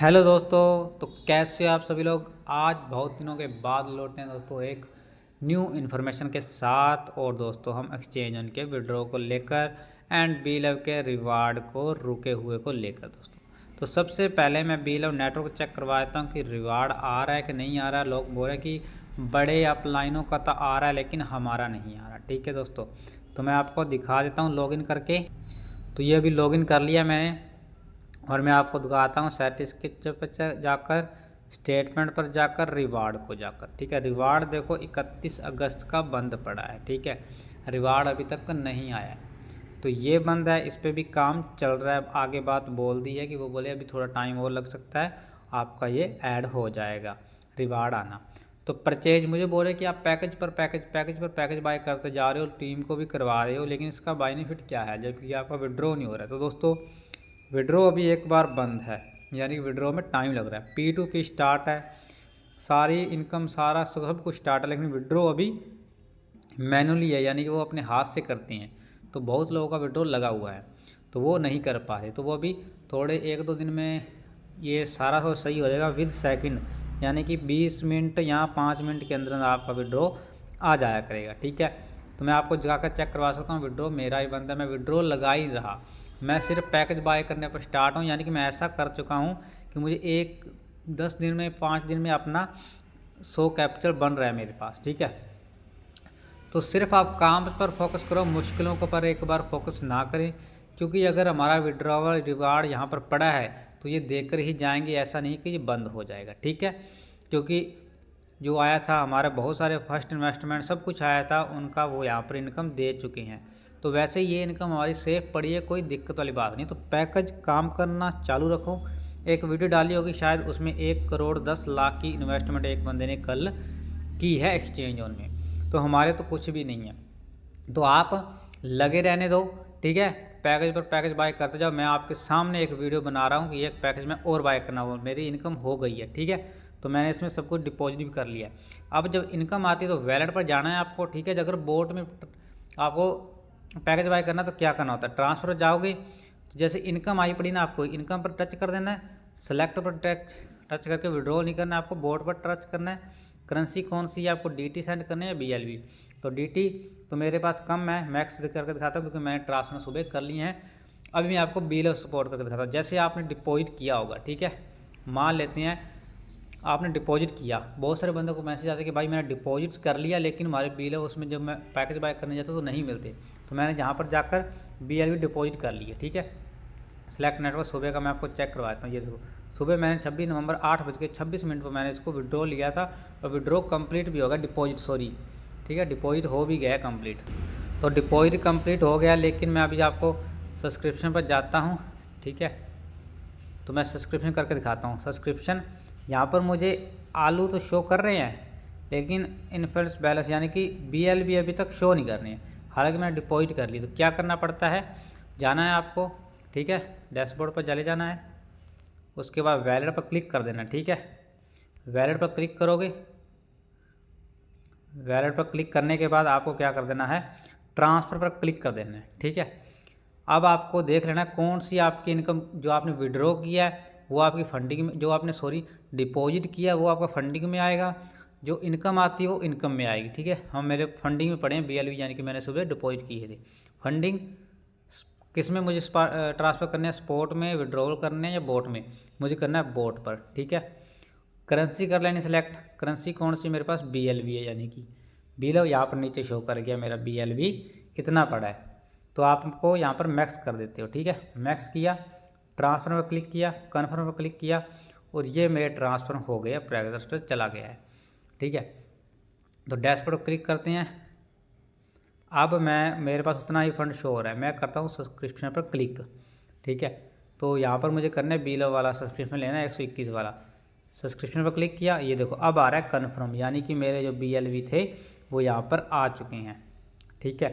Hello दोस्तों। तो कैसे आप सभी लोग। आज बहुत दिनों के बाद लौटे हैं दोस्तों एक न्यू इन्फॉर्मेशन के साथ। और दोस्तों हम एक्सचेंज ऑन के विड्रॉ को लेकर एंड बीलव के रिवार्ड को रुके हुए को लेकर दोस्तों। तो सबसे पहले मैं बीलव नेटवर्क चेक करवा देता हूँ कि रिवार्ड आ रहा है कि नहीं आ रहा है। लोग बोल रहे हैं कि बड़े अपलाइनों का तो आ रहा है लेकिन हमारा नहीं आ रहा। ठीक है दोस्तों, तो मैं आपको दिखा देता हूँ लॉगिन करके। तो ये अभी लॉगिन कर लिया मैंने और मैं आपको दिखाता हूँ सर्टिफिकेट पर जाकर, स्टेटमेंट पर जाकर, रिवार्ड को जाकर। ठीक है, रिवार्ड देखो 31 अगस्त का बंद पड़ा है। ठीक है, रिवार्ड अभी तक नहीं आया है तो ये बंद है। इस पर भी काम चल रहा है। आगे बात बोल दी है कि वो बोले अभी थोड़ा टाइम और लग सकता है, आपका ये ऐड हो जाएगा रिवार्ड आना। तो परचेज मुझे बोले कि आप पैकेज बाय करते जा रहे हो, टीम को भी करवा रहे हो, लेकिन इसका बेनिफिट क्या है जबकि आपका विड्रॉ नहीं हो रहा है। तो दोस्तों विड्रॉ अभी एक बार बंद है, यानी कि विड्रॉ में टाइम लग रहा है। P2P स्टार्ट है, सारी इनकम सारा सब कुछ स्टार्ट है, लेकिन विड्रॉ अभी मैनुअली है, यानी कि वो अपने हाथ से करते हैं। तो बहुत लोगों का विड्रॉ लगा हुआ है तो वो नहीं कर पा रहे। तो वो अभी थोड़े 1-2 दिन में ये सारा तो सही हो जाएगा विद सेकंड, यानी कि 20 मिनट या 5 मिनट के अंदर आपका विड्रॉ आ जाया करेगा। ठीक है, तो मैं आपको जाकर चेक करवा सकता हूँ। विड्रॉ मेरा ही बंदा, मैं विड्रॉ लगा ही रहा। मैं सिर्फ पैकेज बाय करने पर स्टार्ट हूँ, यानी कि मैं ऐसा कर चुका हूँ कि मुझे 10 दिन में 5 दिन में अपना 100 कैपिटल बन रहा है मेरे पास। ठीक है, तो सिर्फ आप काम पर फोकस करो, मुश्किलों को पर एक बार फोकस ना करें। क्योंकि अगर हमारा विड्रॉवल रिवार्ड यहाँ पर पड़ा है तो ये देकर ही जाएंगे, ऐसा नहीं कि ये बंद हो जाएगा। ठीक है, क्योंकि जो आया था हमारे बहुत सारे फर्स्ट इन्वेस्टमेंट सब कुछ आया था उनका, वो यहाँ पर इनकम दे चुके हैं। तो वैसे ये इनकम हमारी सेफ पड़ी है, कोई दिक्कत वाली बात नहीं। तो पैकेज काम करना चालू रखो। एक वीडियो डाली होगी शायद, उसमें 1,10,00,000 की इन्वेस्टमेंट एक बंदे ने कल की है एक्सचेंज ऑन में। तो हमारे तो कुछ भी नहीं है, तो आप लगे रहने दो। ठीक है, पैकेज पर पैकेज बाय करते जाओ। मैं आपके सामने एक वीडियो बना रहा हूँ कि एक पैकेज में और बाय करना हो, मेरी इनकम हो गई है। ठीक है, तो मैंने इसमें सब कुछ डिपॉजिट भी कर लिया है। अब जब इनकम आती है तो वैलेट पर जाना है आपको। ठीक है, अगर बोट में आपको पैकेज बाय करना तो क्या करना होता है, ट्रांसफर पर जाओगे तो जैसे इनकम आई पड़ी ना, आपको इनकम पर टच कर देना है, सेलेक्ट पर टच करके विड्रॉ नहीं करना है, आपको बोट पर टच करना है। करेंसी कौन सी है, आपको DT सेंड करने है BLV। तो DT तो मेरे पास कम है, मैक्स करके दिखाता हूँ क्योंकि मैंने ट्रांसफर सुबह कर लिए हैं। अभी मैं आपको BLV सपोर्ट करके दिखाता हूँ। जैसे आपने डिपॉजिट किया होगा, ठीक है, मान लेते हैं आपने डिपॉजिट किया, बहुत सारे बंदों को मैसेज आता है कि भाई मैंने डिपॉजिट कर लिया लेकिन हमारे BLV उसमें जब मैं पैकेज बाय करने जाता हूँ तो नहीं मिलते। तो मैंने जहाँ पर जाकर BLV डिपॉजिट कर लिया। ठीक है, सेलेक्ट नेटवर्क सुबह का मैं आपको चेक करवाता हूँ। ये देखो, सुबह मैंने 26 नवंबर 8:26 पर मैंने इसको विड्रॉ लिया था और विड्रॉ कंप्लीट भी होगा, डिपॉजिट सॉरी। ठीक है, डिपॉजिट हो भी गया कंप्लीट। तो डिपॉजिट कंप्लीट हो गया, लेकिन मैं अभी आपको सब्सक्रिप्शन पर जाता हूँ। ठीक है, तो मैं सब्सक्रिप्शन करके दिखाता हूँ। सब्सक्रिप्शन यहाँ पर मुझे आलू तो शो कर रहे हैं लेकिन इनफेल्स बैलेंस यानी कि BLV अभी तक शो नहीं कर रहे हैं, हालांकि मैंने डिपॉजिट कर ली। तो क्या करना पड़ता है, जाना है आपको, ठीक है, डैशबोर्ड पर चले जाना है, उसके बाद वैलेट पर क्लिक कर देना। ठीक है, वैलेट पर क्लिक करोगे, वैलेट पर क्लिक करने के बाद आपको क्या कर देना है, ट्रांसफ़र पर क्लिक कर देना है। ठीक है, अब आपको देख लेना कौन सी आपकी इनकम जो आपने विड्रॉ किया है वो आपकी फंडिंग में, जो आपने डिपॉजिट किया वो आपका फंडिंग में आएगा, जो इनकम आती है वो इनकम में आएगी। ठीक है, हम मेरे फंडिंग में पड़े हैं BLV, यानी कि मैंने सुबह डिपॉजिट किए थे। फंडिंग किस में मुझे ट्रांसफ़र करने हैं, स्पॉट में विड्रॉल करने हैं या बोट में, मुझे करना है बोट पर। ठीक है, करेंसी कर लेनी सेलेक्ट, करेंसी कौन सी मेरे पास BLV है, यानी कि BLV यहाँ पर नीचे शो कर गया मेरा BLV इतना पड़ा है। तो आपको यहाँ पर मैक्स कर देते हो। ठीक है, मैक्स किया, ट्रांसफ़र पर क्लिक किया, कन्फर्म पर क्लिक किया और ये मेरे ट्रांसफ़र हो गया, प्रोग्रेस पर चला गया है। ठीक है, तो डैशबोर्ड पर क्लिक करते हैं। अब मेरे पास उतना ही फंड शो हो रहा है, मैं करता हूँ सब्सक्रिप्शन पर क्लिक। ठीक है, तो यहाँ पर मुझे करना है BLV वाला सब्सक्रिप्शन लेना है, 121 वाला। सब्सक्रिप्शन पर क्लिक किया, ये देखो अब आ रहा है कन्फर्म, यानी कि मेरे जो BLV थे वो यहाँ पर आ चुके हैं। ठीक है,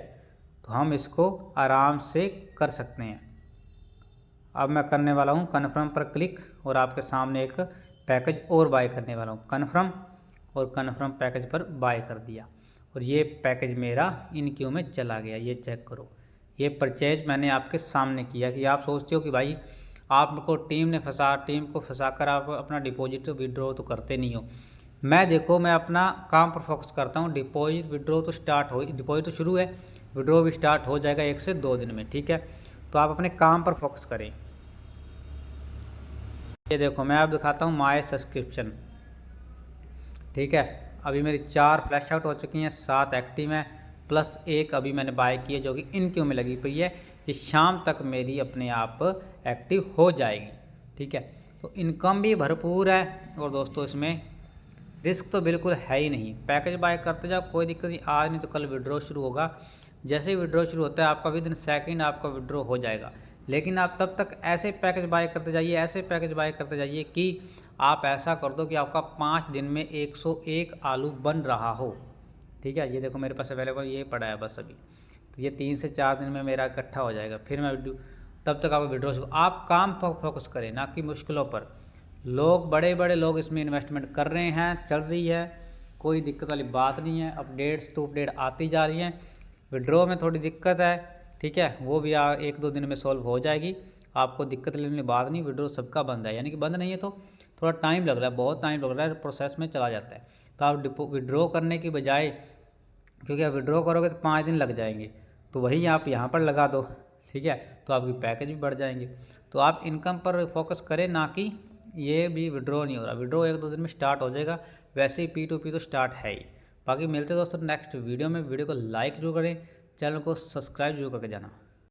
तो हम इसको आराम से कर सकते हैं। अब मैं करने वाला हूँ कन्फर्म पर क्लिक और आपके सामने एक पैकेज और बाय करने वाला हूँ, कन्फर्म, और कन्फर्म पैकेज पर बाय कर दिया और ये पैकेज मेरा इन क्यू में चला गया। ये चेक करो, ये परचेज मैंने आपके सामने किया। कि आप सोचते हो कि भाई आपको टीम को फंसा कर आप अपना डिपॉजिट विड्रॉ तो करते नहीं हो। मैं देखो मैं अपना काम पर फोकस करता हूँ। डिपॉजिट विड्रॉ तो स्टार्ट हो, डिपॉजिट तो शुरू है, विड्रॉ भी स्टार्ट हो जाएगा 1 से 2 दिन में, ठीक है। तो आप अपने काम पर फोकस करें। ये देखो मैं आप दिखाता हूँ माय सब्सक्रिप्शन, ठीक है। अभी मेरी 4 फ्लैश आउट हो चुकी हैं, 7 एक्टिव हैं, प्लस 1 अभी मैंने बाय की है जो कि इन क्यू में लगी हुई है। कि शाम तक मेरी अपने आप एक्टिव हो जाएगी, ठीक है। तो इनकम भी भरपूर है और दोस्तों इसमें रिस्क तो बिल्कुल है ही नहीं। पैकेज बाय करते जाओ, कोई दिक्कत नहीं, आज नहीं तो कल विड्रॉ शुरू होगा। जैसे ही विड्रॉ शुरू होता है आपका विदिन सेकंड आपका विड्रॉ हो जाएगा। लेकिन आप तब तक ऐसे पैकेज बाय करते जाइए, ऐसे पैकेज बाय करते जाइए कि आप ऐसा कर दो कि आपका 5 दिन में 101 आलू बन रहा हो, ठीक है। ये देखो मेरे पास अवेलेबल ये पड़ा है बस अभी, तो ये 3 से 4 दिन में मेरा इकट्ठा हो जाएगा। फिर मैं तब तक आपको विड्रॉ शुरू, आप काम पर फोकस करें ना कि मुश्किलों पर। लोग बड़े बड़े लोग इसमें इन्वेस्टमेंट कर रहे हैं, चल रही है, कोई दिक्कत वाली बात नहीं है। अपडेट्स तो अपडेट आती जा रही हैं। विड्रॉ में थोड़ी दिक्कत है, ठीक है, वो भी 1-2 दिन में सॉल्व हो जाएगी। आपको दिक्कत लेने की बात नहीं, विड्रॉ सबका बंद है, यानी कि बंद नहीं है तो थोड़ा टाइम लग रहा है, बहुत टाइम लग रहा है, प्रोसेस में चला जाता है। तो आप विड्रॉ करने की बजाय, क्योंकि आप विड्रॉ करोगे तो 5 दिन लग जाएंगे, तो वही आप यहाँ पर लगा दो, ठीक है, तो आपकी पैकेज भी बढ़ जाएंगे। तो आप इनकम पर फोकस करें, ना कि ये भी विड्रॉ नहीं हो रहा। विड्रॉ 1-2 दिन में स्टार्ट हो जाएगा, वैसे ही P2P तो स्टार्ट है ही। बाकी मिलते दोस्तों नेक्स्ट वीडियो में। वीडियो को लाइक जरूर करें, चैनल को सब्सक्राइब जरूर करके जाना।